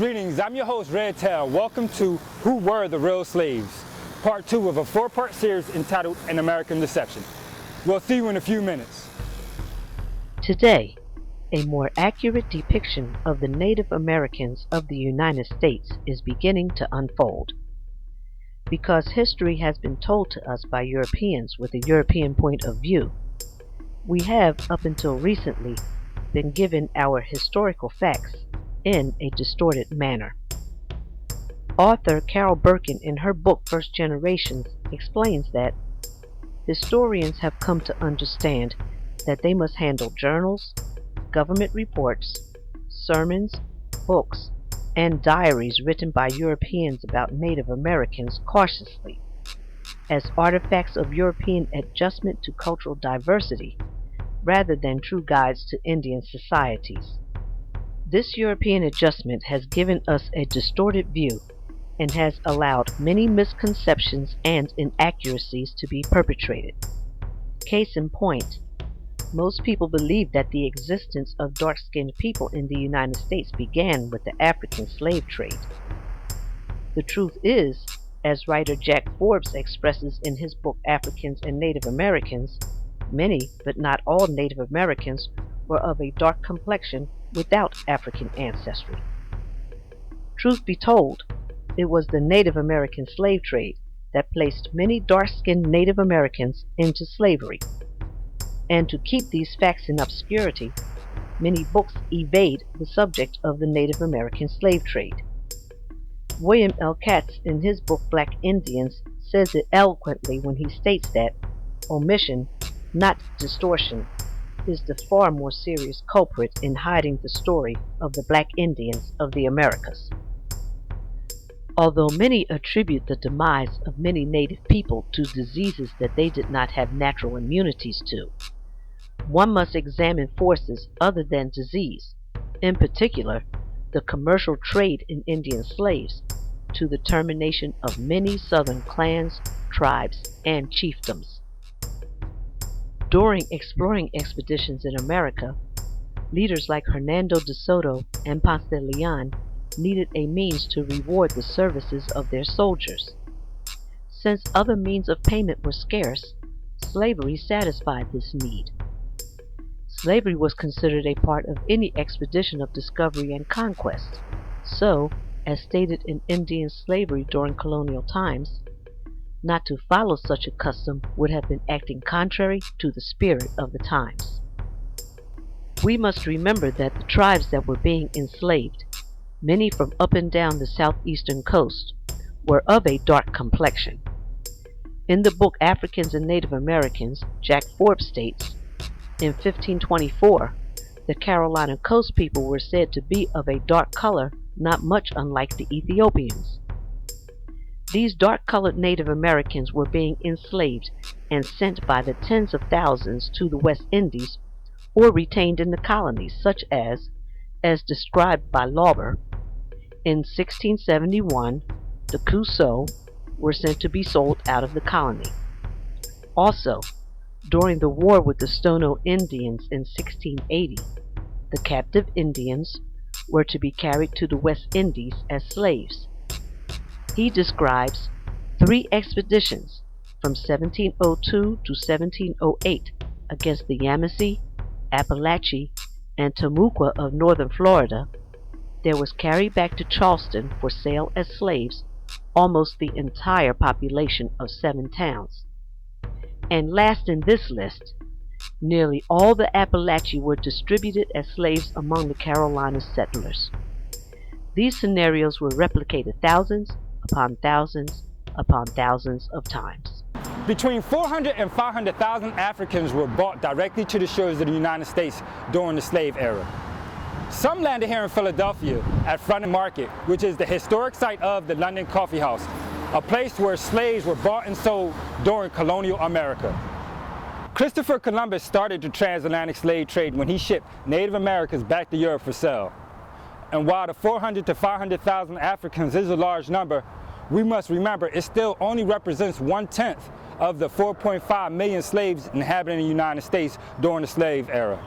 Greetings, I'm your host Red Tail. Welcome to Who Were the Real Slaves? Part 2 of a 4-part series entitled An American Deception. We'll see you in a few minutes. Today, a more accurate depiction of the Native Americans of the United States is beginning to unfold. Because history has been told to us by Europeans with a European point of view, we have, up until recently, been given our historical facts in a distorted manner. Author Carol Birkin, in her book First Generations, explains that historians have come to understand that they must handle journals, government reports, sermons, books, and diaries written by Europeans about Native Americans cautiously, as artifacts of European adjustment to cultural diversity, rather than true guides to Indian societies. This European adjustment has given us a distorted view and has allowed many misconceptions and inaccuracies to be perpetrated. Case in point, most people believe that the existence of dark-skinned people in the United States began with the African slave trade. The truth is, as writer Jack Forbes expresses in his book Africans and Native Americans, many, but not all Native Americans were of a dark complexion without African ancestry. Truth be told, it was the Native American slave trade that placed many dark-skinned Native Americans into slavery. And to keep these facts in obscurity, many books evade the subject of the Native American slave trade. William L. Katz, in his book Black Indians, says it eloquently when he states that omission, not distortion, is the far more serious culprit in hiding the story of the Black Indians of the Americas. Although many attribute the demise of many Native people to diseases that they did not have natural immunities to, one must examine forces other than disease, in particular the commercial trade in Indian slaves, to the termination of many southern clans, tribes, and chiefdoms. During exploring expeditions in America, leaders like Hernando de Soto and Ponce de Leon needed a means to reward the services of their soldiers. Since other means of payment were scarce, slavery satisfied this need. Slavery was considered a part of any expedition of discovery and conquest. So, as stated in Indian slavery during colonial times, not to follow such a custom would have been acting contrary to the spirit of the times. We must remember that the tribes that were being enslaved, many from up and down the southeastern coast, were of a dark complexion. In the book Africans and Native Americans, Jack Forbes states, in 1524, the Carolina coast people were said to be of a dark color, not much unlike the Ethiopians. These dark-colored Native Americans were being enslaved and sent by the tens of thousands to the West Indies or retained in the colonies, such as described by Lauber, in 1671, the Cusaux were sent to be sold out of the colony. Also, during the war with the Stono Indians in 1680, the captive Indians were to be carried to the West Indies as slaves. He describes 3 expeditions from 1702 to 1708 against the Yamasee, Appalachee, and Timucua of northern Florida. There was carried back to Charleston for sale as slaves almost the entire population of 7 towns. And last in this list, nearly all the Appalachee were distributed as slaves among the Carolina settlers. These scenarios were replicated thousands upon thousands upon thousands of times. Between 400 and 500,000 Africans were brought directly to the shores of the United States during the slave era. Some landed here in Philadelphia at Front Market, which is the historic site of the London Coffee House, a place where slaves were bought and sold during colonial America. Christopher Columbus started the transatlantic slave trade when he shipped Native Americans back to Europe for sale. And while the 400 to 500,000 Africans is a large number, we must remember it still only represents 1/10 of the 4.5 million slaves inhabiting the United States during the slave era.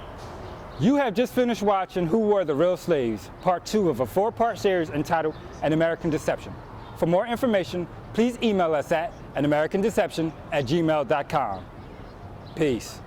You have just finished watching Who Were the Real Slaves, Part 2 of a 4-part series entitled An American Deception. For more information, please email us at anamericandeception@gmail.com. Peace.